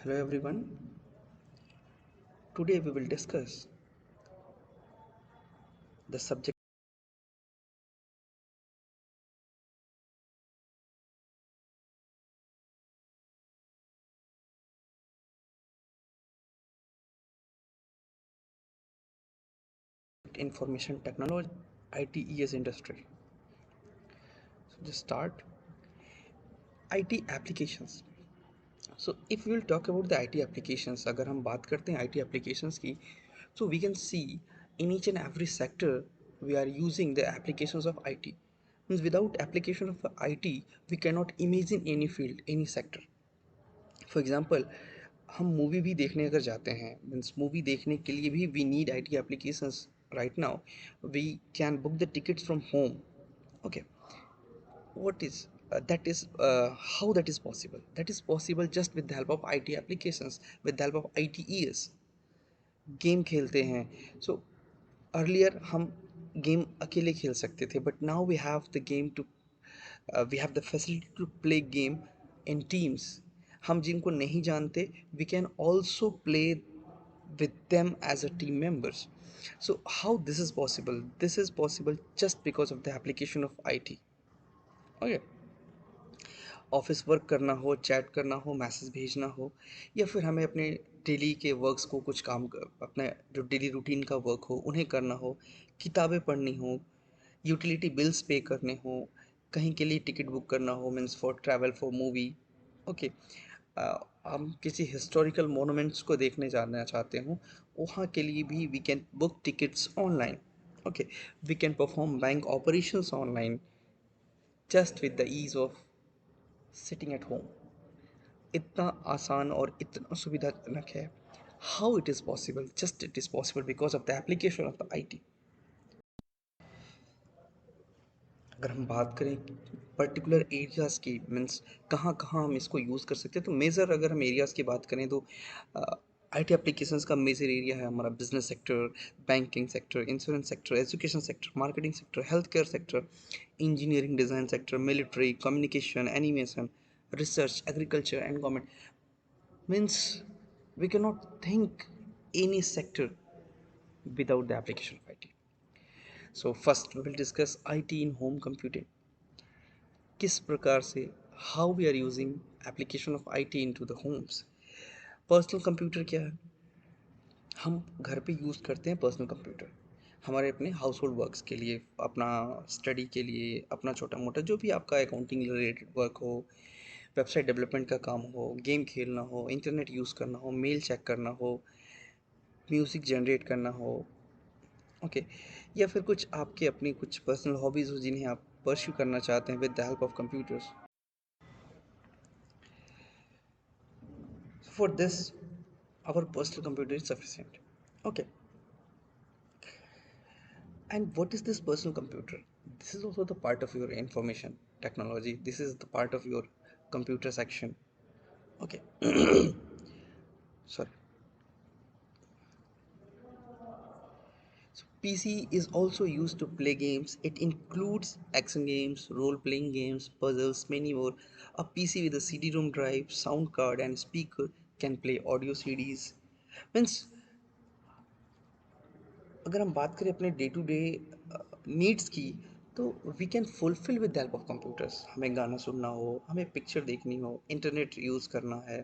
Hello everyone. Today we will discuss the subject information technology ITES industry. So just start IT applications. So if we will talk about the IT applications, अगर हम बात करते हैं IT applications की, so we can see in each and every sector we are using the applications of IT. Means without application of IT, we cannot imagine any field, any sector. For example हम movie भी देखने अगर जाते हैं means movie देखने के लिए भी we need I T applications right now we can book the tickets from home okay what is that is how that is possible just with the help of IT applications with the help of ITES game खेलते हैं so earlier हम game अकेले खेल सकते थे but now we have the game too we have the facility to play game in teams हम जिनको नहीं जानते we can also play with them as a team members. So how this is possible? This is possible just because of the application of IT. Okay. Office work करना हो, chat करना हो, message भेजना हो या फिर हमें अपने डेली के वर्क्स को कुछ काम अपना जो डेली रूटीन का वर्क हो उन्हें करना हो, किताबें पढ़नी हो, यूटिलिटी बिल्स पे करने हो, कहीं के लिए टिकट बुक करना हो means for travel for movie okay हम किसी हिस्टोरिकल मोनूमेंट्स को देखने जाना चाहते हो वहाँ के लिए भी we can book tickets online okay we can perform bank operations online just with the ease of sitting at home इतना आसान और इतना सुविधाजनक है how it is possible just it is possible because of the application of the IT अगर हम बात करें पर्टिकुलर एरियाज़ की मीन्स कहाँ कहाँ हम इसको यूज़ कर सकते हैं तो मेजर अगर हम एरियाज़ की बात करें तो IT एप्लीकेशंस का मेजर एरिया है हमारा business sector banking sector insurance sector education sector marketing sector health care sector engineering design sector military communication animation research agriculture and government means we cannot think any sector without the application of IT. So first we will discuss IT in home computing. किस प्रकार से how we are using application of IT into the homes. Personal computer क्या है हम घर पे use करते हैं पर्सनल कंप्यूटर हमारे अपने हाउस होल्ड वर्क्स के लिए अपना स्टडी के लिए अपना छोटा मोटा जो भी आपका अकाउंटिंग रिलेटेड वर्क हो वेबसाइट डेवलपमेंट का काम हो गेम खेलना हो इंटरनेट यूज़ करना हो मेल चेक करना हो म्यूज़िक जनरेट करना हो ओके या फिर कुछ आपके अपनी कुछ पर्सनल हॉबीज़ हो जिन्हें आप परस्यू करना चाहते हैं with the help of computers for this our personal computer is sufficient okay and what is this personal computer this is also the part of your information technology this is the part of your computer section okay sorry so PC is also used to play games it includes action games role playing games puzzles many more a PC with a CD-ROM drive sound card and speaker can play audio CDs means अगर हम बात करें अपने day to day needs की तो we can fulfil with the help of computers हमें गाना सुनना हो हमें पिक्चर देखनी हो इंटरनेट यूज़ करना है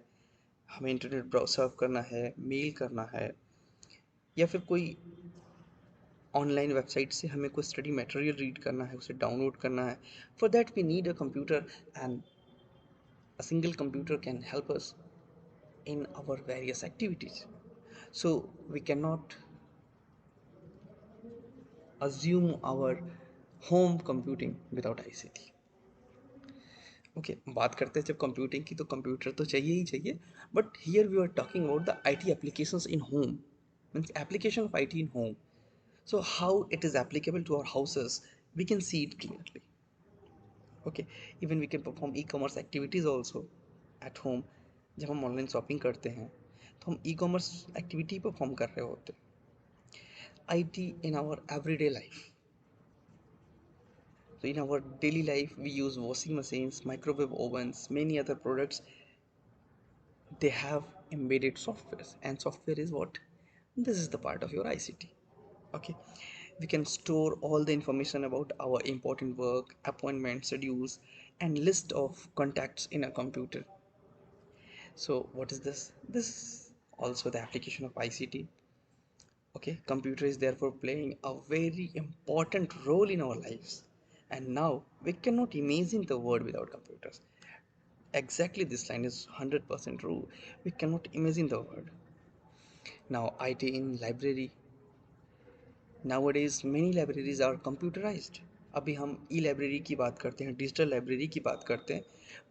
हमें इंटरनेट सर्व करना है मेल करना है या फिर कोई ऑनलाइन वेबसाइट से हमें कोई स्टडी मटेरियल रीड करना है उसे डाउनलोड करना है for that we need a computer and a single computer can help us in our various activities so we cannot assume our home computing without ICT okay बात करते हैं जब computing की तो कंप्यूटर तो चाहिए ही चाहिए but here we are talking about the IT applications in home means application of IT in home so how it is applicable to our houses we can see it clearly okay even we can perform e-commerce activities also at home जब हम online shopping करते हैं तो हम e-commerce activity perform कर रहे होते हैं IT in our everyday life. So in our daily life, we use washing machines, microwave ovens, many other products they have embedded softwares, and software is what? This is the part of your ICT. Okay, we can store all the information about our important work, appointments, schedules, and list of contacts in a computer. So what is this? This is also the application of ICT. Okay, computer is therefore playing a very important role in our lives, and now we cannot imagine the world without computers. Exactly, this line is 100% true. We cannot imagine the world. Now IT in library, nowadays many libraries are computerized. अभी हम ई library की बात करते हैं, digital library की बात करते हैं,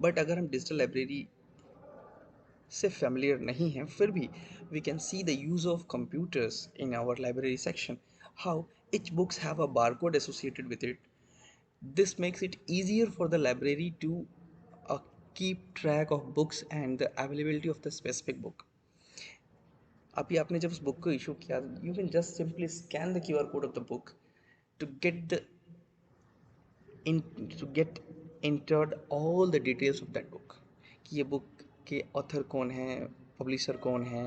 बट अगर हम डिजिटल लाइब्रेरी से familiar नहीं हैं, फिर भी we can see the use of computers in our library section, how each books have a barcode associated with it. This makes it easier for the library to uh, keep track of books and the availability of the specific book. अभी आपने जब उस book को issue किया, you can just simply scan the QR code of the book to get the in to get entered all the details of that book, कि ये book के author कौन है, पब्लिशर कौन है,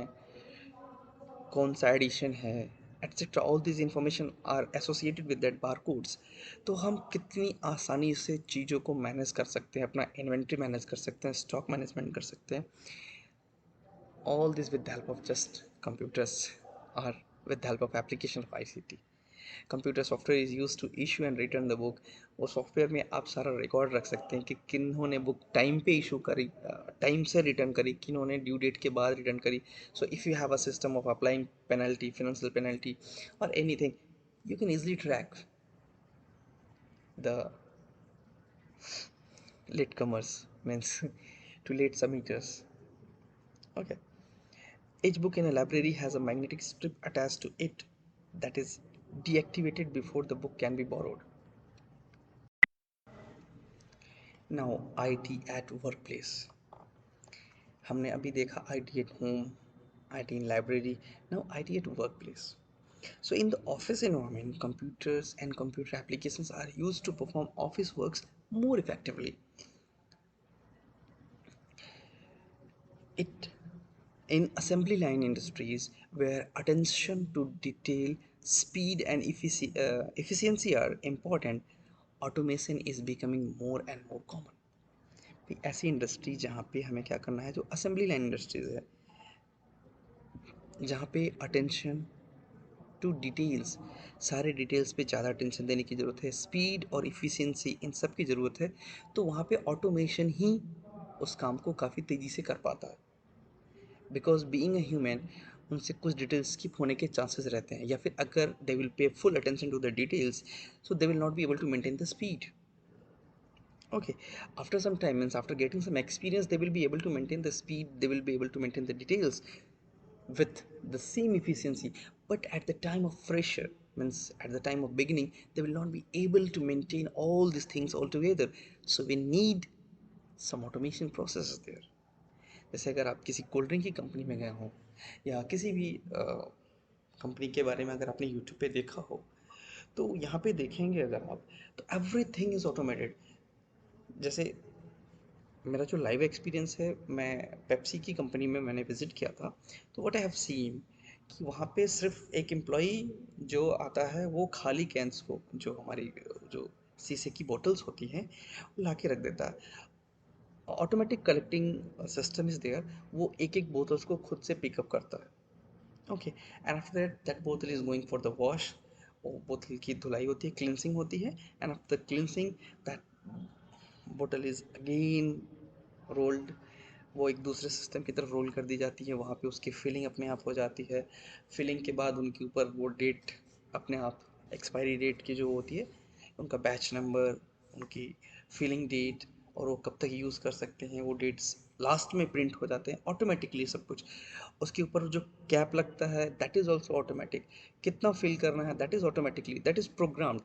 कौन सा एडिशन है, etcetera. All this information are associated with that bar codes. तो हम कितनी आसानी से चीज़ों को मैनेज कर सकते हैं, अपना इन्वेंट्री मैनेज कर सकते हैं, स्टॉक मैनेजमेंट कर सकते हैं. All this with the help of just computers or with the help of application of ICT. Computer software is use to issue and return the book. वो सॉफ्टवेयर में आप सारा रिकॉर्ड रख सकते हैं कि किन्होंने बुक टाइम पे इशू करी, टाइम से रिटर्न करी, किन्होंने ड्यू डेट के बाद रिटर्न करी. So if you have a system of applying penalty, financial penalty और anything, you can easily track the latecomers, means to late submitters. Okay. Each book in a library has a magnetic strip attached to it that is deactivated before the book can be borrowed. Now, IT at workplace. हमने अभी देखा IT at home, IT in library, now IT at workplace. So in the office environment, computers and computer applications are used to perform office works more effectively. It in assembly line industries where attention to detail, speed and efficiency are important, automation is becoming more and more common. भी ऐसी industry जहाँ पे हमें क्या करना है, जो assembly line industries है, जहाँ पे अटेंशन टू डिटेल्स, सारे डिटेल्स पे ज़्यादा अटेंशन देने की ज़रूरत है, स्पीड और इफ़िशियंसी इन सब की ज़रूरत है, तो वहाँ पे ऑटोमेशन ही उस काम को काफ़ी तेज़ी से कर पाता है. बिकॉज बीइंग अ ह्यूमन, उनसे कुछ डिटेल्स स्किप होने के चांसेस रहते हैं, या फिर अगर they will pay full attention to the details, so they will not be able to maintain the speed. Okay, after some time, means after getting some experience, they will be able to maintain the speed, they will be able to maintain the details with the same efficiency. But at the time of fresher, means at the time of beginning, they will not be able to maintain all these things altogether. So we need some automation processes there. जैसे अगर आप किसी cold drink की company में गए हों, या किसी भी कंपनी के बारे में अगर आपने यूट्यूब पे देखा हो, तो यहाँ पे देखेंगे अगर आप, तो एवरीथिंग इज़ ऑटोमेटेड. जैसे मेरा जो लाइव एक्सपीरियंस है, मैं पेप्सी की कंपनी में मैंने विज़िट किया था, तो व्हाट आई हैव सीन कि वहाँ पे सिर्फ एक एम्प्लॉई जो आता है, वो खाली कैंस को, जो हमारी जो शीशे की बोतल्स होती हैं, वो ला के रख देता है. Automatic collecting system is there, वो एक एक बोतल्स को खुद से पिकअप करता है. Okay, and after that that बोतल is going for the wash. वो बोतल की धुलाई होती है, क्लिनसिंग होती है, एंड आफ्टर क्लिनसिंग दैट बोतल इज़ अगेन रोल्ड. वो एक दूसरे सिस्टम की तरफ रोल कर दी जाती है, वहाँ पे उसकी फिलिंग अपने आप हो जाती है. फिलिंग के बाद उनके ऊपर वो डेट अपने आप, एक्सपायरी डेट की जो होती है, उनका बैच नंबर, उनकी फिलिंग डेट, और वो कब तक यूज़ कर सकते हैं, वो डेट्स लास्ट में प्रिंट हो जाते हैं ऑटोमेटिकली सब कुछ. उसके ऊपर जो कैप लगता है, दैट इज़ ऑल्सो ऑटोमेटिक. कितना फिल करना है, that is automatically, that is programmed.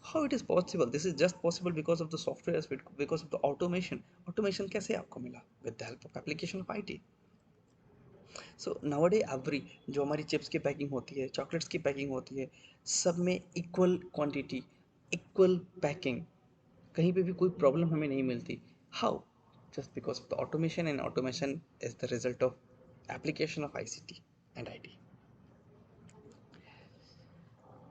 How it is possible? This is just possible because of the software, because of the automation. Automation कैसे आपको मिला? With the help of application of IT. So nowadays every, जो हमारी chips की packing होती है, chocolates की packing होती है, सब में इक्वल क्वांटिटी, इक्वल पैकिंग, कहीं पे भी कोई प्रॉब्लम हमें नहीं मिलती. How? just because of the automation, and automation is the result of application of ICT and IT.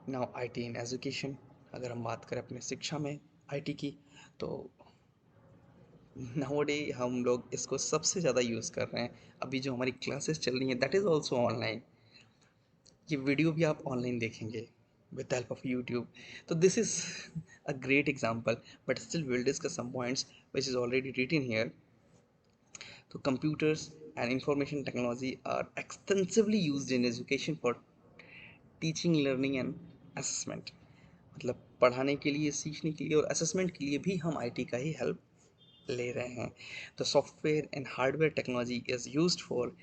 Now IT in education, अगर हम बात करें अपने शिक्षा में IT की, तो नाउडे हम लोग इसको सबसे ज़्यादा यूज़ कर रहे हैं। अभी जो हमारी क्लासेस चल रही हैं दैट इज़ ऑल्सो ऑनलाइन। ये वीडियो भी आप ऑनलाइन देखेंगे with the help of YouTube. So this is a great example, but still we'll discuss some points which is already written here. So computers and information technology are extensively used in education for teaching, learning and assessment. मतलब पढ़ाने के लिए, सीखने के लिए और assessment के लिए भी हम आईटी का ही हेल्प ले रहे हैं। तो software and hardware technology is used for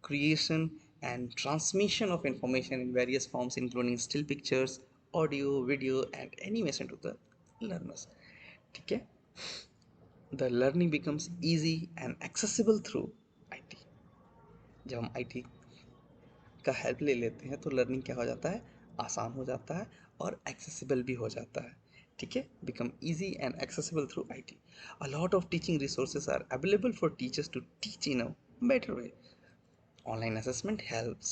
creation and transmission of information in various forms including still pictures, audio, video and animation to the learners. ठीक है, the learning becomes easy and accessible through IT. जब हम IT का help ले लेते हैं तो learning क्या हो जाता है, आसान हो जाता है और एक्सेसिबल भी हो जाता है। ठीक है, become easy and accessible through IT. A lot of teaching resources are available for teachers to teach in a better way. Online assessment helps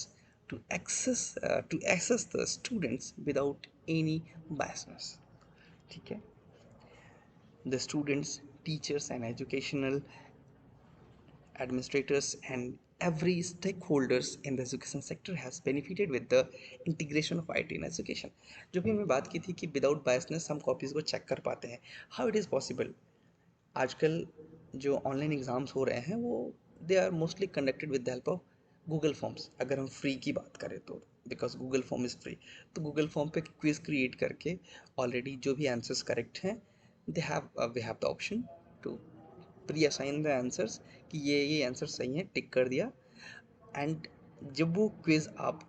to access the students without any biasness. ठीक है, the students, teachers and educational administrators and every stakeholders in the education sector has benefited with the integration of IT in education. जो भी हमने बात की थी कि without biasness हम कॉपीज़ को चेक कर पाते हैं, हाउ इट इज़ पॉसिबल। आजकल जो ऑनलाइन एग्ज़ाम्स हो रहे हैं वो they are mostly conducted with the help of Google forms. अगर हम फ्री की बात करें तो because Google form is free, तो गूगल फॉर्म पे क्विज क्रिएट करके ऑलरेडी जो भी आंसर्स करेक्ट हैं we have the option to preassign the answers कि ये आंसर सही है, टिक कर दिया। एंड जब वो क्विज़ आप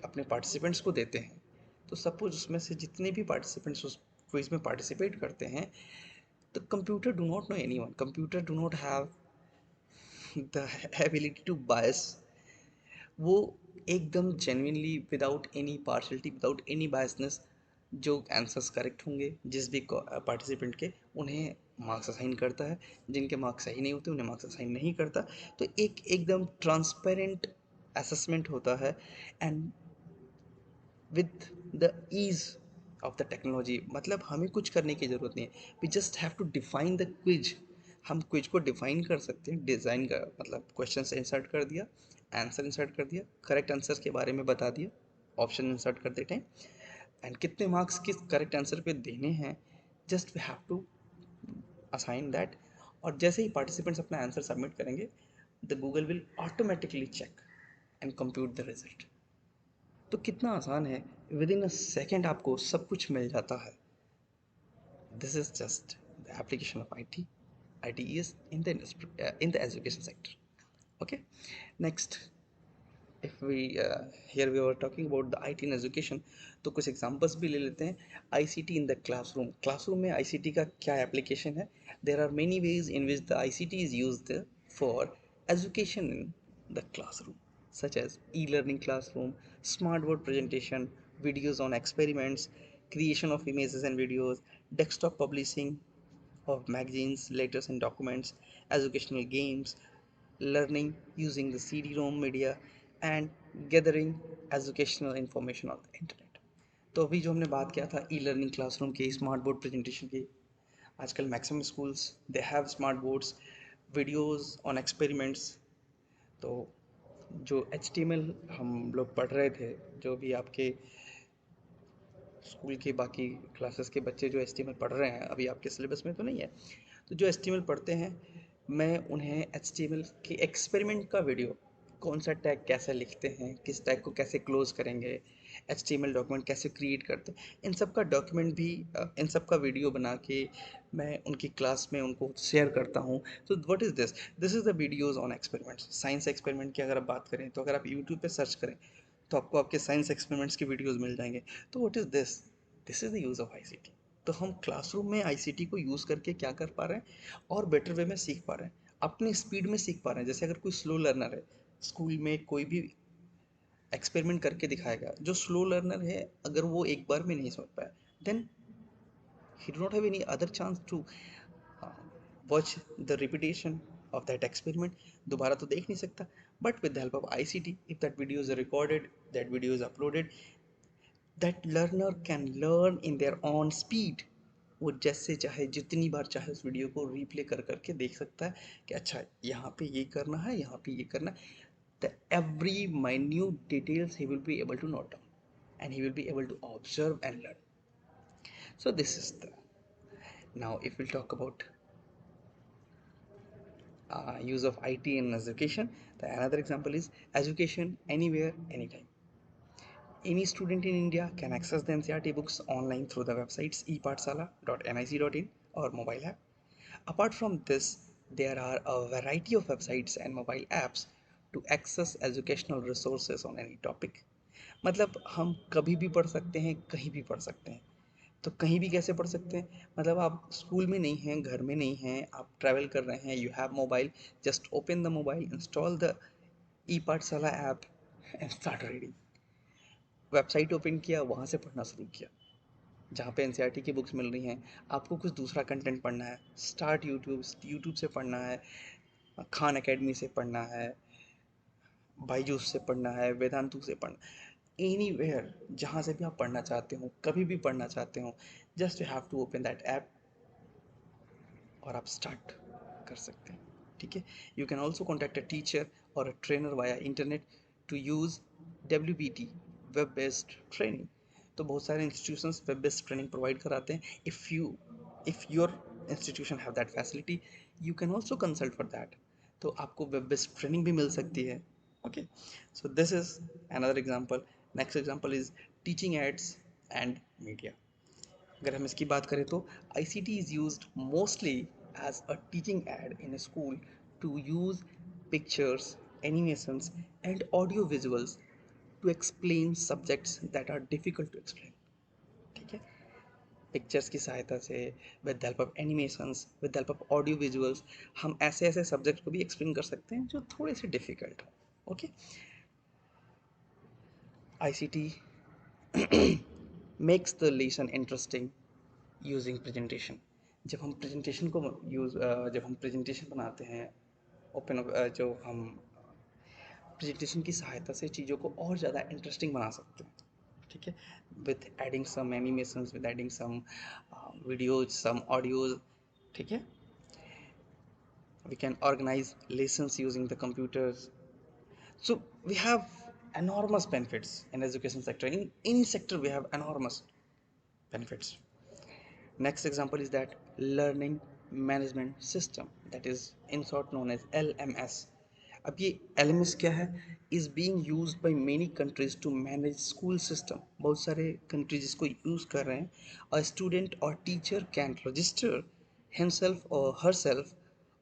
अपने पार्टिसिपेंट्स को देते हैं तो सपोज उसमें से जितने भी पार्टिसिपेंट्स उस क्विज़ में पार्टिसिपेट करते हैं, the computer do not know anyone, computer do not have the ability to bias. वो एकदम genuinely without any partiality, without any biasness जो आंसर्स करेक्ट होंगे जिस भी पार्टिसिपेंट के, उन्हें मार्क्स असाइन करता है। जिनके मार्क्स सही नहीं होते उन्हें मार्क्स असाइन नहीं करता। तो एक एकदम ट्रांसपेरेंट असेसमेंट होता है and with the ease of the technology. मतलब हमें कुछ करने की ज़रूरत नहीं है, we just have to define the quiz. हम क्विज को डिफाइन कर सकते हैं, डिज़ाइन का मतलब क्वेश्चन इंसर्ट कर दिया, आंसर इंसर्ट कर दिया, करेक्ट आंसर के बारे में बता दिया, ऑप्शन इंसर्ट कर देते हैं एंड कितने मार्क्स किस करेक्ट आंसर पे देने हैं, just we have to assign that. और जैसे ही पार्टिसिपेंट्स अपना आंसर सबमिट करेंगे, the Google will automatically check and compute the result. तो कितना आसान है, विद इन अ सेकेंड आपको सब कुछ मिल जाता है। This is just the application of IT is in the industry, in the education sector. Okay, next, if we here we were talking about the IT in education, तो कुछ examples भी ले लेते हैं। ICT in the classroom, classroom में ICT का क्या application है। There are many ways in which the ICT is used for education in the classroom, such as e-learning classroom, smart board presentation, videos on experiments, creation of images and videos, desktop publishing of magazines, letters and documents, educational games, learning using the CD-ROM media and gathering educational information on the internet. तो अभी जो हमने बात किया था e learning classroom की, smart board presentation की, आजकल maximum schools they have smart boards, videos on experiments. तो जो HTML हम लोग पढ़ रहे थे, जो भी आपके स्कूल के बाकी क्लासेस के बच्चे जो HTML पढ़ रहे हैं, अभी आपके सिलेबस में तो नहीं है, तो जो HTML पढ़ते हैं, मैं उन्हें HTML के एक्सपेरिमेंट का वीडियो, कौन सा टैग कैसे लिखते हैं, किस टैग को कैसे क्लोज करेंगे, HTML डॉक्यूमेंट कैसे क्रिएट करते हैं, इन सब का डॉक्यूमेंट भी, इन सब का वीडियो बना के मैं उनकी क्लास में उनको शेयर करता हूँ। तो what is this, this is the videos on experiments. Science experiment की अगर आप बात करें तो अगर आप यूट्यूब पे सर्च करें तो आपको आपके साइंस एक्सपेरिमेंट्स की वीडियोस मिल जाएंगे। तो what is this, this is the use of ICT। तो हम क्लासरूम में ICT को यूज़ करके क्या कर पा रहे हैं, और बेटर वे में सीख पा रहे हैं, अपनी स्पीड में सीख पा रहे हैं। जैसे अगर कोई स्लो लर्नर है, स्कूल में कोई भी एक्सपेरिमेंट करके दिखाएगा, जो स्लो लर्नर है अगर वो एक बार में नहीं समझ पाया, then he do not have any other chance to watch the repetition of that experiment, दोबारा तो देख नहीं सकता, but with the help of ICT, if that video is recorded, that video is uploaded, that learner can learn in their own speed. वो जैसे चाहे जितनी बार चाहे उस वीडियो को रिप्ले कर करके देख सकता है कि अच्छा यहाँ पे ये करना है, यहाँ पे ये करना है. The every minute details he will be able to note down, and he will be able to observe and learn. So this is the, now if we'll talk about use of IT in education, the another example is education anywhere, anytime. Any student in India can access the NCERT books online through the websites epathsala.nic.in or mobile app. Apart from this, there are a variety of websites and mobile apps to access educational resources on any topic. मतलब हम कभी भी पढ़ सकते हैं, कहीं भी पढ़ सकते हैं. तो कहीं भी कैसे पढ़ सकते हैं? मतलब आप स्कूल में नहीं हैं, घर में नहीं हैं, आप ट्रैवल कर रहे हैं, you have mobile, just open the mobile, install the e Pathshala app and start reading. Website open किया, वहाँ से पढ़ना शुरू किया, जहाँ पे एनसीईआरटी की बुक्स मिल रही हैं. आपको कुछ दूसरा कंटेंट पढ़ना है, स्टार्ट यूट्यूब, यूट्यूब से पढ़ना है, खान एकेडमी से पढ़ना है, बाईजूस से पढ़ना है, वेदांतु से पढ़ना, एनीवेयर जहाँ से भी आप पढ़ना चाहते हो, कभी भी पढ़ना चाहते हो, just you have to open that app और आप स्टार्ट कर सकते हैं. ठीक है. You can also contact a teacher और a trainer via internet to use WBT, web based training. तो बहुत सारे institutions web based training provide कराते हैं. If your institution have that facility, you can also consult for that. तो आपको web based training भी मिल सकती है. Okay. So this is another example. Next example is teaching ads and media. अगर हम इसकी बात करें तो ICT is used mostly as a teaching aid in a school to use pictures, animations and audio visuals to explain subjects that are difficult to explain. ठीक है. Pictures की सहायता से, with the help of animations, with the help of audio visuals, हम ऐसे ऐसे subject को भी एक्सप्लेन कर सकते हैं जो थोड़े से डिफिकल्ट हो. Okay. ICT makes the lesson interesting using presentation. जब हम प्रेजेंटेशन बनाते हैं, ओपन जो हम प्रेजेंटेशन की सहायता से चीज़ों को और ज़्यादा इंटरेस्टिंग बना सकते हैं. ठीक है. With adding some animations, with adding some videos, some audios. ठीक है. We can organise lessons using the computers. So we have enormous benefits in education sector. In any sector we have enormous benefits. Next example is that learning management system, that is in short known as LMS. अब ये LMS क्या है? Is being used by many countries to manage school system. बहुत सारे countries इसको use कर रहे हैं. A student or teacher can register himself or herself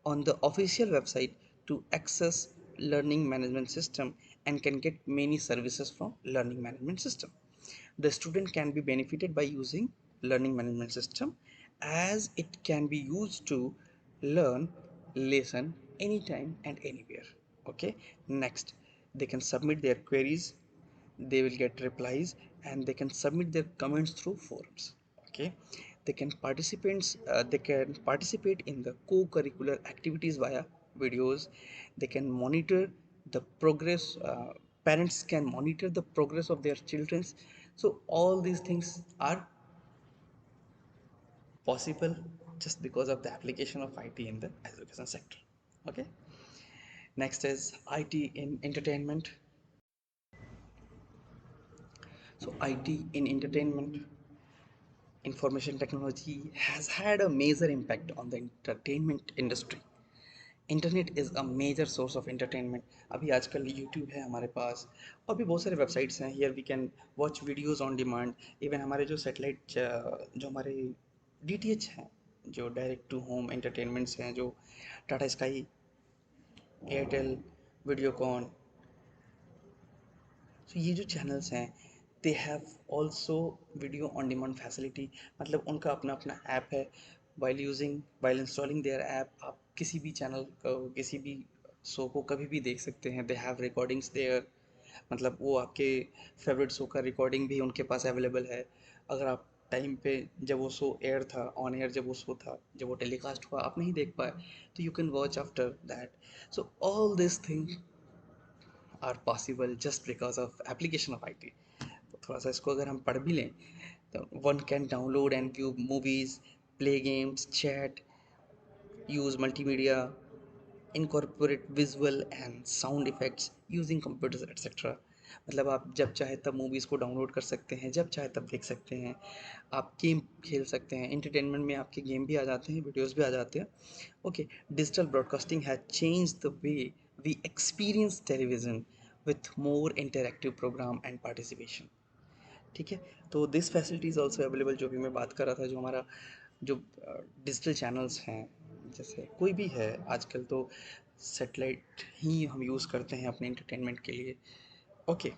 on the official website to access learning management system and can get many services from learning management system. The student can be benefited by using learning management system as it can be used to learn lesson anytime and anywhere. Okay. Next, they can submit their queries, they will get replies, and they can submit their comments through forums. Okay. They can participate in the co-curricular activities via videos. They can monitor the progress, parents can monitor the progress of their children. So all these things are possible just because of the application of IT in the education sector. Okay. Next is IT in entertainment. So IT in entertainment, information technology has had a major impact on the entertainment industry. Internet is a major source of entertainment. अभी आजकल YouTube है हमारे पास, और भी बहुत सारे websites हैं. Here we can watch videos on demand. Even हमारे जो सेटेलाइट, जो हमारे DTH हैं, जो डायरेक्ट टू होम एंटरटेनमेंट्स हैं, जो टाटा स्काई, एयरटेल, वीडियोकॉन, तो ये जो चैनल्स हैं, they have also video on demand facility. मतलब उनका अपना अपना ऐप है. वाइल इंस्टॉलिंग देयर ऐप, आप किसी भी चैनल को, किसी भी शो को कभी भी देख सकते हैं. They have recordings there. मतलब वो आपके फेवरेट शो का रिकॉर्डिंग भी उनके पास अवेलेबल है. अगर आप टाइम पे जब वो शो एयर था, ऑन एयर जब वो शो था, जब वो टेलीकास्ट हुआ, आप नहीं देख पाए, तो you can watch after that. So all this thing are possible just because of application of IT. तो थोड़ा सा इसको अगर हम पढ़ भी लें, तो one can download and view movies, play games, chat, use multimedia, incorporate visual and sound effects using computers etc. मतलब आप जब चाहे तब मूवीज़ को डाउनलोड कर सकते हैं, जब चाहे तब देख सकते हैं, आप गेम खेल सकते हैं, एंटरटेनमेंट में आपके गेम भी आ जाते हैं, वीडियोस भी आ जाते हैं. Okay, digital broadcasting has change the way we experience television with more interactive programme and participation. ठीक है, तो this facility is also available. जो भी मैं बात कर रहा था, जो हमारा जो डिजिटल चैनल्स हैं, जैसे कोई भी है आजकल, तो सेटेलाइट ही हम यूज़ करते हैं अपने एंटरटेनमेंट के लिए. Okay,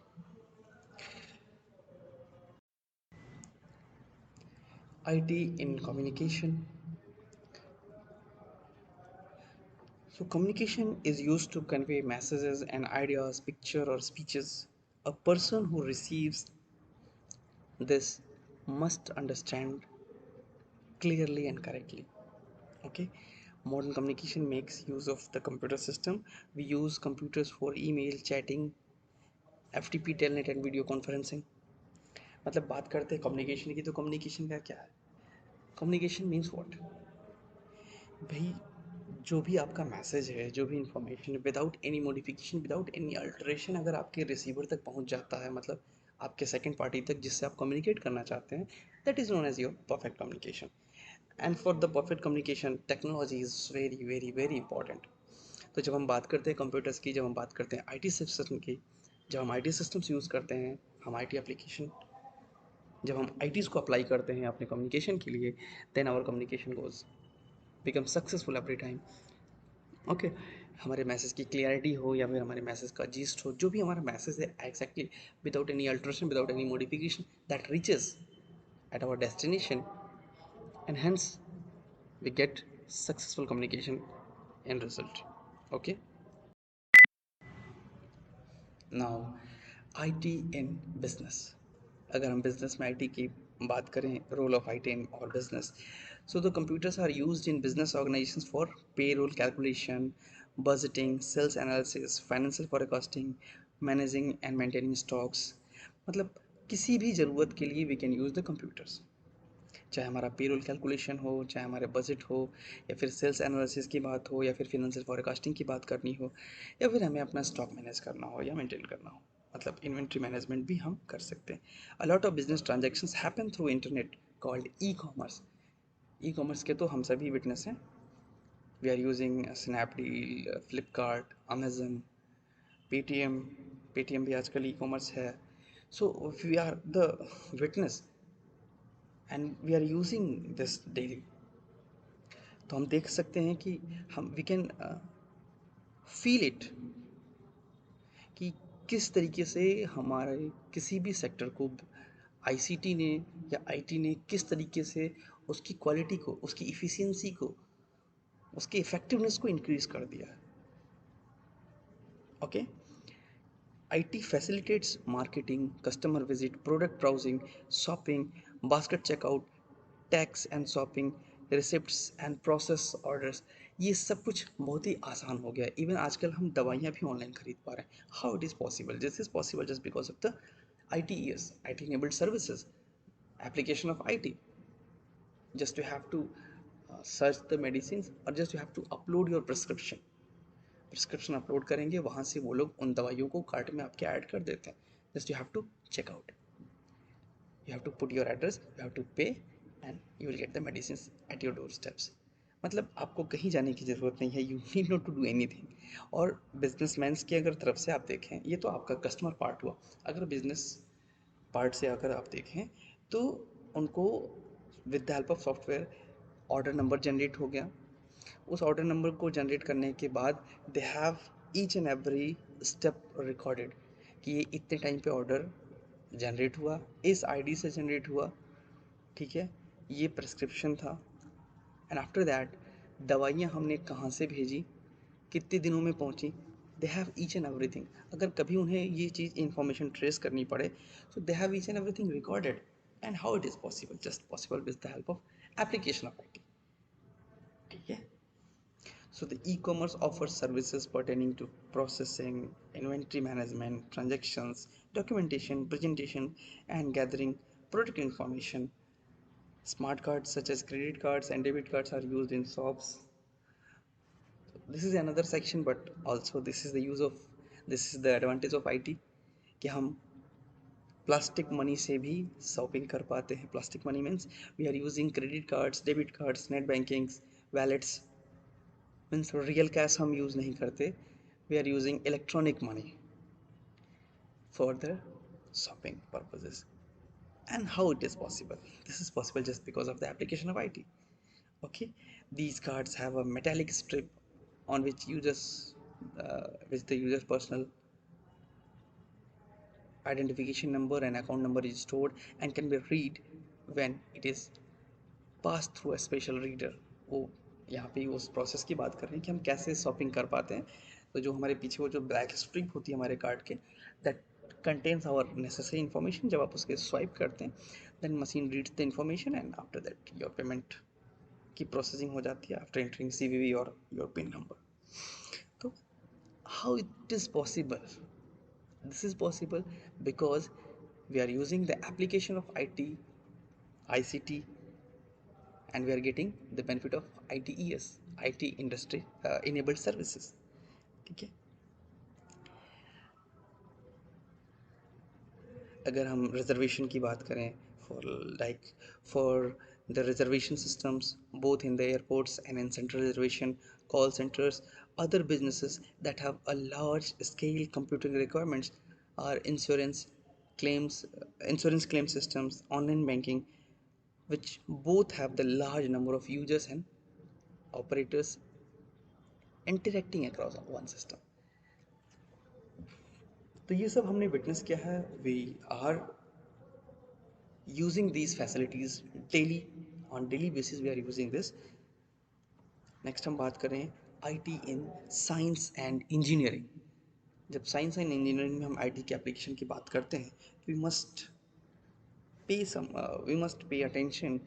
IT in communication. So communication is used to convey messages and ideas, picture or speeches. A person who receives this must understand clearly and correctly. Okay, modern communication makes use of the computer system. We use computers for email, chatting, FTP, telnet and video conferencing. मतलब बात करते हैं communication की, तो communication का क्या है? Communication means what भाई, जो भी आपका मैसेज है, जो भी information, without any modification, without any alteration अगर आपके रिसीवर तक पहुंच जाता है, मतलब आपके सेकंड पार्टी तक जिससे आप कम्युनिकेट करना चाहते हैं, that is known as your perfect communication. And for the perfect communication technology is very very very important. तो जब हम बात करते हैं कंप्यूटर्स की, जब हम बात करते हैं IT सिस्टम की, जब हम IT सिस्टम्स यूज़ करते हैं, हम IT एप्लीकेशन, जब हम ITs को अप्लाई करते हैं अपने कम्युनिकेशन के लिए, then our communication goes become successful every time. Okay, हमारे मैसेज की क्लियरिटी हो या फिर हमारे मैसेज का जीस्ट हो, जो भी हमारा मैसेज है exactly without any alteration, without any modification, that reaches at our destination, and hence we get successful communication end result. Okay, now IT in business. अगर हम बिजनेस में IT की बात करें, रोल ऑफ IT in और business, so the computers are used in business organizations for payroll calculation, budgeting, sales analysis, financial forecasting, managing and maintaining stocks. मतलब किसी भी ज़रूरत के लिए we can use the computers. चाहे हमारा पेरोल कैलकुलेशन हो, चाहे हमारे बजट हो, या फिर सेल्स एनालिसिस की बात हो, या फिर फिनेंशियल फोरकास्टिंग की बात करनी हो, या फिर हमें अपना स्टॉक मैनेज करना हो या मेंटेन करना हो, मतलब इन्वेंट्री मैनेजमेंट भी हम कर सकते हैं. A lot of business transactions happen through internet called e commerce. E commerce के तो हम सभी विटनेस हैं. We are using Snapdeal, Flipkart, Amazon, Paytm. Paytm भी आजकल ई कॉमर्स है. So we are the witness and we are using this daily. तो हम देख सकते हैं कि हम वी कैन फील इट कि किस तरीके से हमारे किसी भी सेक्टर को ICT ने या IT ने किस तरीके से उसकी क्वालिटी को, उसकी इफ़िशियंसी को, उसकी इफ़ेक्टिवनेस को इंक्रीज़ कर दिया है. Okay, IT facilitates marketing, customer visit, product browsing, shopping, basket checkout, tax and shopping, receipts and process orders. ये सब कुछ बहुत ही आसान हो गया है. इवन आजकल हम दवाइयाँ भी ऑनलाइन खरीद पा रहे हैं. How it is possible? This is possible just because of the ITES, IT enabled services, application of IT. Just you have to search the medicines, or just you have to upload your prescription. Prescription upload करेंगे, वहाँ से वो लोग उन दवाइयों को cart में आपके ऐड कर देते हैं. Just you have to check out, you have to put your address, you have to pay, and you will get the medicine at your door steps. मतलब आपको कहीं जाने की ज़रूरत नहीं है. You need not to do anything. और businessmans की अगर तरफ से आप देखें, ये तो आपका कस्टमर पार्ट हुआ. अगर बिजनेस पार्ट से अगर आप देखें, तो उनको with the help of software order number generate हो गया. उस ऑर्डर नंबर को जनरेट करने के बाद they have each and every step recorded कि ये इतने टाइम पे ऑर्डर जनरेट हुआ, इस ID से जनरेट हुआ, ठीक है, ये प्रिस्क्रिप्शन था, एंड आफ्टर दैट दवाइयाँ हमने कहाँ से भेजी, कितने दिनों में पहुँची. They have each and everything. अगर कभी उन्हें ये चीज़ इंफॉर्मेशन ट्रेस करनी पड़े, तो they have each and everything recorded. and how it is possible, just possible with the help of application of IT. Okay. So the e-commerce offers services pertaining to processing, inventory management, transactions, documentation, presentation, and gathering product information. Smart cards such as credit cards and debit cards are used in shops. This is another section, but also this is the advantage of IT कि हम plastic money से भी shopping कर पाते हैं. Plastic money means we are using credit cards, debit cards, net bankings, wallets. Means real cash हम use नहीं करते. We are using electronic money for the shopping purposes. And how it is possible? This is possible just because of the application of IT. Okay, these cards have a metallic strip on which the user's personal identification number and account number is stored and can be read when it is passed through a special reader. वो यहाँ पे उस process की बात कर रहे हैं कि हम कैसे शॉपिंग कर पाते हैं. तो जो हमारे पीछे वो जो ब्लैक स्ट्रिप होती है हमारे कार्ड के, that contains our necessary information. जब आप उसके स्वाइप करते हैं then machine reads the information and after that your payment की प्रोसेसिंग हो जाती है आफ्टर एंटरिंग CVV और योर पिन नंबर. तो how it is possible? This is possible because we are using the application of IT, ICT, and we are getting the benefit of ITES, IT industry enabled services. ठीक है. अगर हम reservation की बात करें for the reservation systems both in the airports and in central reservation call centers, other businesses that have a large scale computing requirements are insurance claim systems, online banking, which both have the large number of users and operators interacting across one system. तो ये सब हमने witness किया है. We are using these facilities daily. On daily basis we are using this. Next हम बात करें IT in science and engineering. जब साइंस एंड इंजीनियरिंग में हम IT की एप्लीकेशन की बात करते हैं we must pay attention.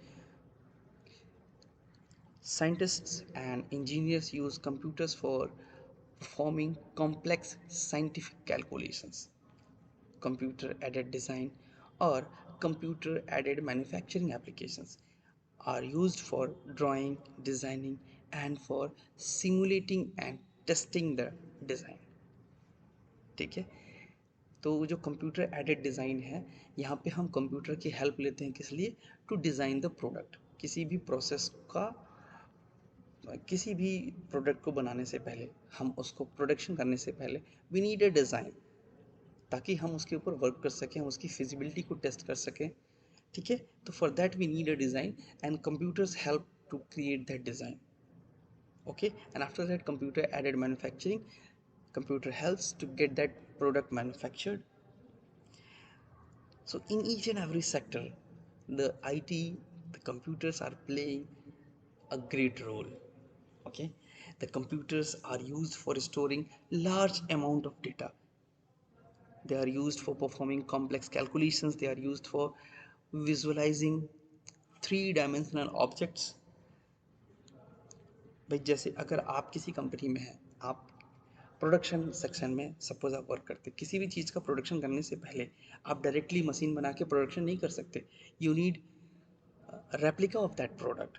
Scientists and engineers use computers for performing complex scientific calculations. Computer aided design or computer aided manufacturing applications are used for drawing, designing, and for simulating and testing the design. ठीक है. तो जो computer aided design है यहाँ पे हम computer की help लेते हैं किस लिए? To design the product. किसी भी प्रोडक्ट को बनाने से पहले, हम उसको प्रोडक्शन करने से पहले वी नीड अ डिज़ाइन, ताकि हम उसके ऊपर वर्क कर सकें, हम उसकी फिजिबिलिटी को टेस्ट कर सकें. ठीक है. तो for that we need a design and computers help to create that design. Okay, and after that computer aided manufacturing, computer helps to get that product manufactured. So in each and every sector the the computers are playing a great role. Okay, the computers are used for storing large amount of data. They are used for performing complex calculations. They are used for visualizing three-dimensional objects. भाई जैसे अगर आप किसी company में हैं, आप production section में suppose आप वर्क करते, किसी भी चीज़ का प्रोडक्शन करने से पहले आप डायरेक्टली मशीन बना के प्रोडक्शन नहीं कर सकते. You need replica of that product.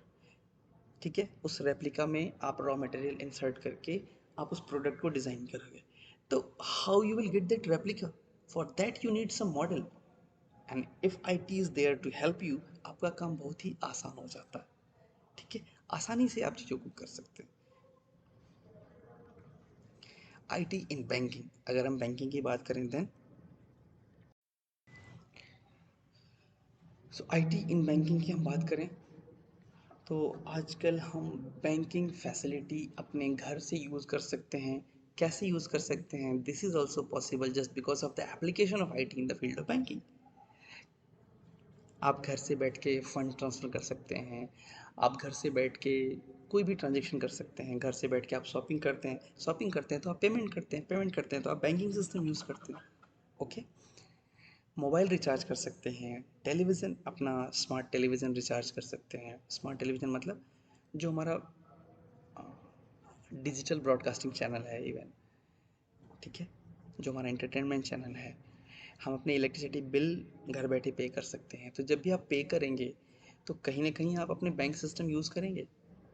ठीक है. उस रेप्लिका में आप रॉ मटेरियल इंसर्ट करके आप उस प्रोडक्ट को डिज़ाइन करोगे. तो how you will get that replica? For that you need some model, and if IT is there to help you, आपका काम बहुत ही आसान हो जाता है. ठीक है. आसानी से आप चीज़ों को कर सकते हैं. IT इन बैंकिंग, अगर हम बैंकिंग की बात करें देन IT इन बैंकिंग की हम बात करें तो आजकल हम बैंकिंग फैसिलिटी अपने घर से यूज़ कर सकते हैं. कैसे यूज़ कर सकते हैं? This is also possible just because of the application of IT in the field of banking. आप घर से बैठ के फंड ट्रांसफ़र कर सकते हैं. आप घर से बैठ के कोई भी ट्रांजेक्शन कर सकते हैं. घर से बैठ के आप शॉपिंग करते हैं तो आप पेमेंट करते हैं तो आप बैंकिंग सिस्टम यूज़ करते हैं. ओके. मोबाइल रिचार्ज कर सकते हैं, टेलीविज़न अपना स्मार्ट टेलीविज़न रिचार्ज कर सकते हैं। स्मार्ट टेलीविज़न मतलब जो हमारा डिजिटल ब्रॉडकास्टिंग चैनल है इवन, ठीक है, जो हमारा एंटरटेनमेंट चैनल है, हम अपने इलेक्ट्रिसिटी बिल घर बैठे पे कर सकते हैं। तो जब भी आप पे करेंगे तो कहीं ना कहीं आप अपने बैंक सिस्टम यूज़ करेंगे,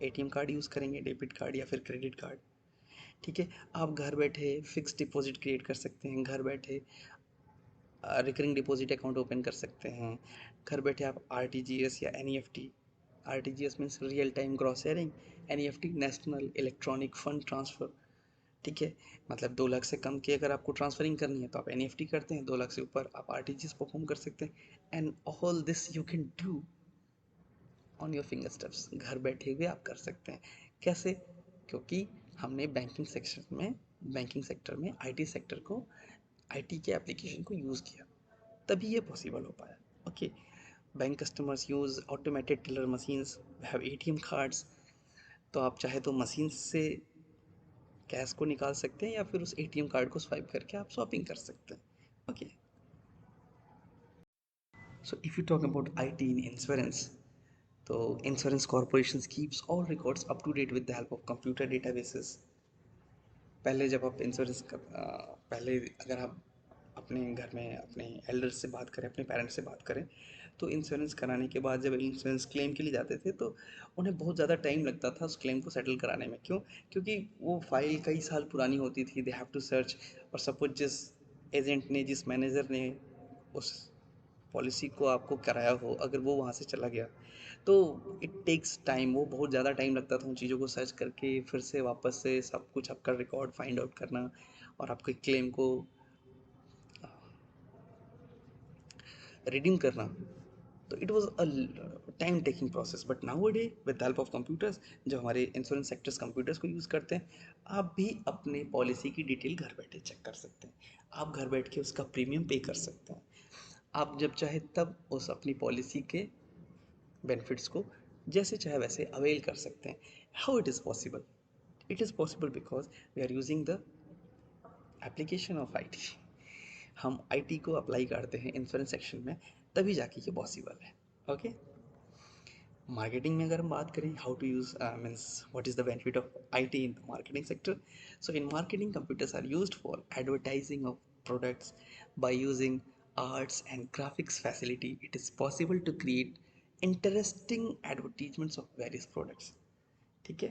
एटीएम कार्ड यूज़ करेंगे, डेबिट कार्ड या फिर क्रेडिट कार्ड, ठीक है। आप घर बैठे फिक्स डिपॉजिट क्रिएट कर सकते हैं, घर बैठे रिकरिंग डिपॉजिट अकाउंट ओपन कर सकते हैं, घर बैठे आप आरटीजीएस या NEFT, RTGS means real time gross sharing, NEFT national electronic fund transfer, ठीक है। मतलब 2 लाख से कम की अगर आपको ट्रांसफरिंग करनी है तो आप एनईएफटी करते हैं, 2 लाख से ऊपर आप आरटीजीएस परफॉर्म कर सकते हैं। And all this you can do on your finger steps, घर बैठे हुए आप कर सकते हैं। कैसे? क्योंकि हमने बैंकिंग सेक्टर में आईटी सेक्टर को, आईटी के एप्लीकेशन को यूज़ किया, तभी ये पॉसिबल हो पाया। Okay, bank customers use automated teller machines, have ATM cards, तो आप चाहे तो मशीन से कैश को निकाल सकते हैं या फिर उस एटीएम कार्ड को स्वाइप करके आप शॉपिंग कर सकते हैं। Okay, so if you talk about IT in insurance, तो insurance corporation keeps all records up to date with the help of computer databases. पहले जब आप पहले अगर आप अपने घर में अपने एल्डर्स से बात करें, अपने पेरेंट्स से बात करें, तो इंश्योरेंस कराने के बाद जब इंश्योरेंस क्लेम के लिए जाते थे तो उन्हें बहुत ज़्यादा टाइम लगता था उस क्लेम को सेटल कराने में। क्यों? क्योंकि वो फाइल कई साल पुरानी होती थी, दे हैव टू सर्च। और सपोज जिस एजेंट ने, जिस मैनेजर ने उस पॉलिसी को आपको कराया हो, अगर वो वहाँ से चला गया तो इट टेक्स टाइम, वो बहुत ज़्यादा टाइम लगता था उन चीज़ों को सर्च करके फिर से वापस से सब कुछ आपका रिकॉर्ड फाइंड आउट करना और आपके क्लेम को रिडीम करना। तो it was a time taking process, but now day with help of computers, जो हमारे इंश्योरेंस सेक्टर्स कंप्यूटर्स को यूज़ करते हैं, आप भी अपने पॉलिसी की डिटेल घर बैठे चेक कर सकते हैं, आप घर बैठ के उसका प्रीमियम पे कर सकते हैं, आप जब चाहे तब उस अपनी पॉलिसी के बेनिफिट्स को जैसे चाहे वैसे अवेल कर सकते हैं। How it is possible? It is possible because we are using the application of IT. हम आईटी को अप्लाई करते हैं इंश्योरेंस सेक्शन में, तभी जाके ये पॉसिबल है। ओके, मार्केटिंग में अगर हम बात करें, how to use means what is the benefit of IT in the marketing sector. So in marketing computers are used for advertising of products by using arts and graphics facility. It is possible to create interesting advertisements of various products, ठीक है।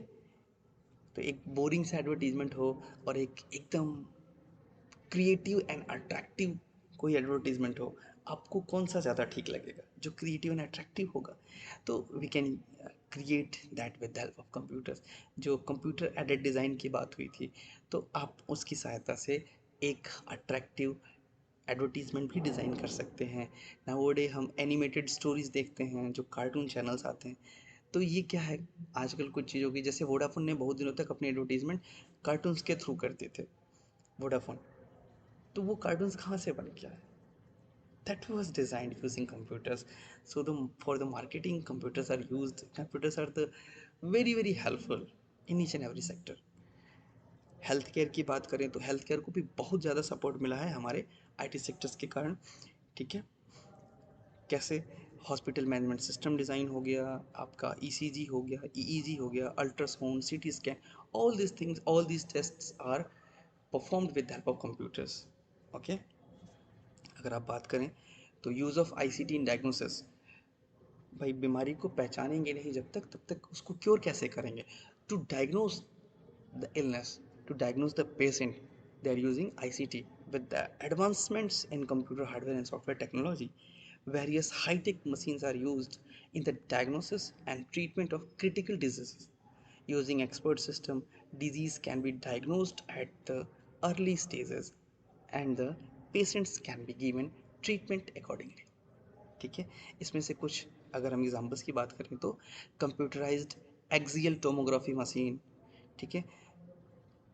तो एक boring सा advertisement हो और एक एकदम creative and attractive कोई एडवर्टीजमेंट हो, आपको कौन सा ज़्यादा ठीक लगेगा? जो क्रिएटिव एंड अट्रैक्टिव होगा। तो we can create that with the help of computers. जो कंप्यूटर एडेड डिज़ाइन की बात हुई थी, तो आप उसकी सहायता से एक अट्रैक्टिव एडवर्टीजमेंट भी डिज़ाइन कर सकते हैं। नाउअडे हम एनिमेटेड स्टोरीज देखते हैं, जो कार्टून चैनल्स आते हैं, तो ये क्या है, आजकल कुछ चीज़ों की, जैसे वोडाफोन ने बहुत दिनों तक अपनी एडवर्टीजमेंट कार्टून्स के थ्रू करते थे, वोडाफोन। तो वो कार्टून्स कहाँ से बन गया है? That was designed using computers. So for the marketing, computers are used. Computers are the very helpful in each and every sector. Health care की बात करें तो हेल्थ केयर को भी बहुत ज़्यादा सपोर्ट मिला है हमारे आईटी सेक्टर्स के कारण, ठीक है। कैसे? हॉस्पिटल मैनेजमेंट सिस्टम डिज़ाइन हो गया, आपका ईसीजी हो गया, ईईजी हो गया, ultrasound, CT scan, all this things, all this tests are performed with help of computers. Okay, अगर आप बात करें तो use of ICT in diagnosis, भाई बीमारी को पहचानेंगे नहीं जब तक, तब तक उसको क्योर कैसे करेंगे? To diagnose the illness, to diagnose the patient, they are using ICT. With the advancements in computer hardware and software technology, various high-tech machines are used in the diagnosis and treatment of critical diseases. Using expert system, disease can be diagnosed at the early stages and the patients can be given treatment accordingly, ठीक है। इसमें से कुछ अगर हम examples की बात करें तो कंप्यूटराइज्ड एक्सियल टोमोग्राफी मशीन, ठीक है।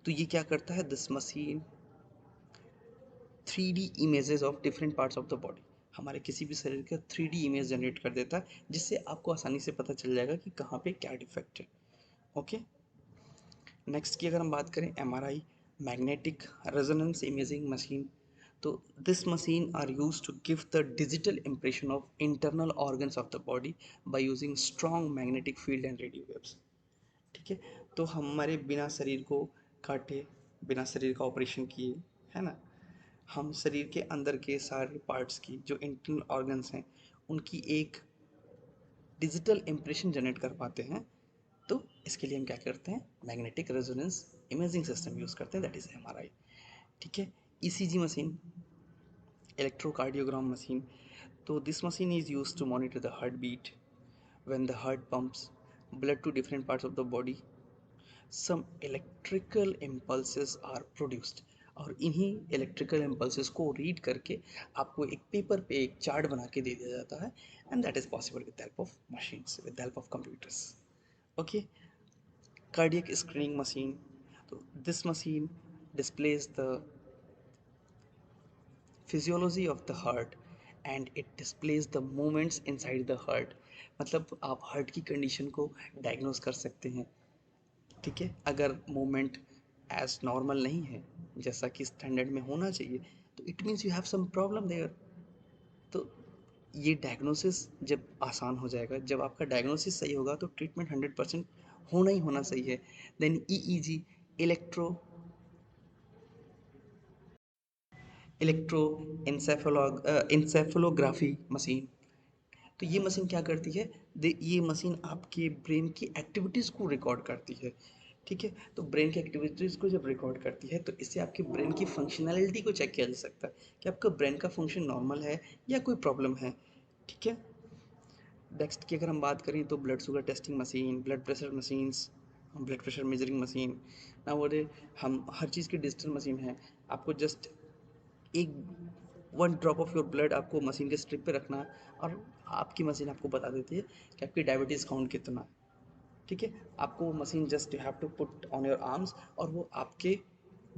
तो ये क्या करता है? This machine 3D images of different parts of the body, हमारे किसी भी शरीर का 3D इमेज जनरेट कर देता है, जिससे आपको आसानी से पता चल जाएगा कि कहाँ पे क्या डिफेक्ट है। ओके, नेक्स्ट की अगर हम बात करें, MRI, magnetic resonance imaging machine, तो this machine are use to give the digital impression of internal organs of the body by using strong magnetic field and radio waves. ठीक है, तो हमारे बिना शरीर को काटे, बिना शरीर का ऑपरेशन किए, है ना, हम शरीर के अंदर के सारे पार्ट्स की जो इंटरनल ऑर्गन्स हैं उनकी एक डिजिटल इम्प्रेशन जनरेट कर पाते हैं। तो इसके लिए हम क्या करते हैं, magnetic resonance imaging system use करते हैं, दैट इज़ एमआरआई। ठीक है, ECG machine, electrocardiogram machine. So this machine is used to monitor the heartbeat. When the heart pumps blood to different parts of the body, some electrical impulses are produced. और इन्हीं electrical impulses को read करके आपको एक paper पे एक chart बना के दे दिया जाता है, and that is possible with help of machines, with help of computers. Okay, cardiac screening machine, तो this machine displays the physiology of the heart and it displays the movements inside the heart। मतलब आप heart की condition को diagnose कर सकते हैं। ठीक है, अगर मूवमेंट एज नॉर्मल नहीं है जैसा कि स्टैंडर्ड में होना चाहिए, तो it means you have some problem there. तो ये डायग्नोसिस जब आसान हो जाएगा, जब आपका डायग्नोसिस सही होगा तो ट्रीटमेंट 100% होना ही होना सही है। Then EEG, electro electro encephalography machine. तो ये मशीन क्या करती है, ये मशीन आपके ब्रेन की एक्टिविटीज़ को रिकॉर्ड करती है। ठीक है, तो ब्रेन की एक्टिविटीज़ को जब रिकॉर्ड करती है तो इससे आपके ब्रेन की फंक्शनैलिटी को चेक किया जा सकता है कि आपका ब्रेन का फंक्शन नॉर्मल है या कोई प्रॉब्लम है। ठीक है, नेक्स्ट की अगर हम बात करें तो blood sugar testing machine, blood pressure machines, blood pressure measuring machine. ना वो हम हर चीज़ की डिजिटल मशीन है। आपको जस्ट एक 1 ड्रॉप ऑफ योर ब्लड आपको मशीन के स्ट्रिप पे रखना है और आपकी मशीन आपको बता देती है कि आपकी डायबिटीज़ काउंट कितना है। ठीक है, आपको वो machine just you have to put on your arms और वो आपके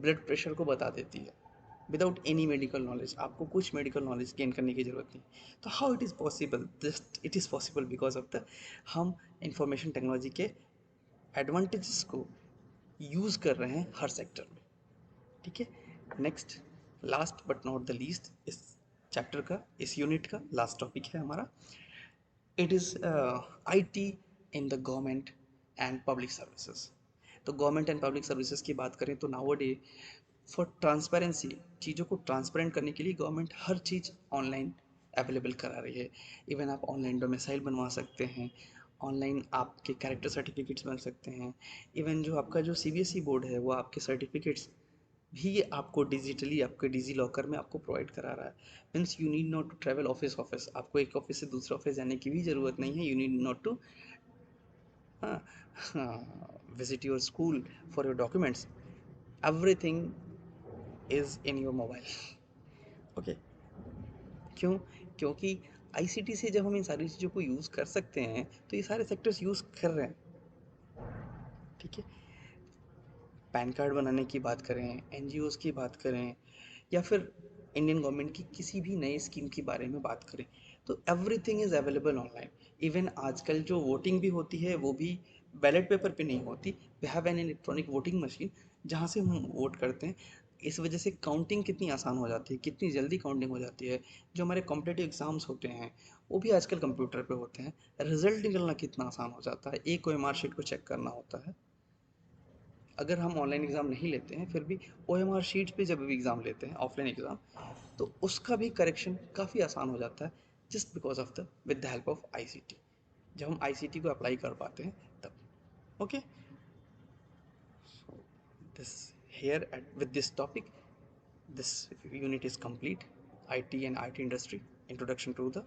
ब्लड प्रेशर को बता देती है विदाउट एनी मेडिकल नॉलेज। आपको कुछ मेडिकल नॉलेज गेन करने की ज़रूरत नहीं। तो how it is possible, just it is possible because of the हम इंफॉर्मेशन टेक्नोलॉजी के एडवांटेजेस को यूज़ कर रहे हैं हर सेक्टर में। ठीक है, next, last but not the least, इस चैप्टर का, इस यूनिट का लास्ट टॉपिक है हमारा, it is IT in the government and public services. तो गवर्नमेंट एंड पब्लिक सर्विसेज की बात करें तो नाउ डे फॉर ट्रांसपेरेंसी, चीज़ों को ट्रांसपेरेंट करने के लिए गवर्नमेंट हर चीज़ ऑनलाइन अवेलेबल करा रही है। इवन आप ऑनलाइन डोमिसाइल बनवा सकते हैं, ऑनलाइन आपके कैरेक्टर सर्टिफिकेट्स बन सकते हैं। इवन जो आपका जो सीबीएसई बोर्ड है वो आपके सर्टिफिकेट्स भी ये आपको डिजिटली आपके डिजी लॉकर में आपको प्रोवाइड करा रहा है। Means you need not to travel office office, आपको एक ऑफिस से दूसरे ऑफिस जाने की भी ज़रूरत नहीं है। You need not to visit your school for your documents, everything is in your mobile. Okay, क्यों, क्योंकि आईसीटी से जब हम इन सारी चीज़ों को यूज़ कर सकते हैं तो ये सारे सेक्टर्स यूज़ कर रहे हैं। ठीक है, पैन कार्ड बनाने की बात करें, एनजीओज़ की बात करें, या फिर इंडियन गवर्नमेंट की किसी भी नई स्कीम के बारे में बात करें, तो everything is available online. Even आजकल जो वोटिंग भी होती है वो भी बैलेट पेपर पे नहीं होती, we have an electronic voting machine जहाँ से हम वोट करते हैं। इस वजह से काउंटिंग कितनी आसान हो जाती है, कितनी जल्दी काउंटिंग हो जाती है। जो हमारे कॉम्पिटेटिव एग्जाम्स होते हैं वो भी आजकल कंप्यूटर पे होते हैं, रिजल्ट निकलना कितना आसान हो जाता है, एक OMR शीट को चेक करना होता है। अगर हम ऑनलाइन एग्ज़ाम नहीं लेते हैं फिर भी OMR शीट्स पे जब भी एग्ज़ाम लेते हैं ऑफलाइन एग्ज़ाम, तो उसका भी करेक्शन काफ़ी आसान हो जाता है, just because of the with the help of ICT, जब हम आईसीटी को अप्लाई कर पाते हैं तब। Okay, this here with this topic, this unit is complete, IT and IT industry, introduction to the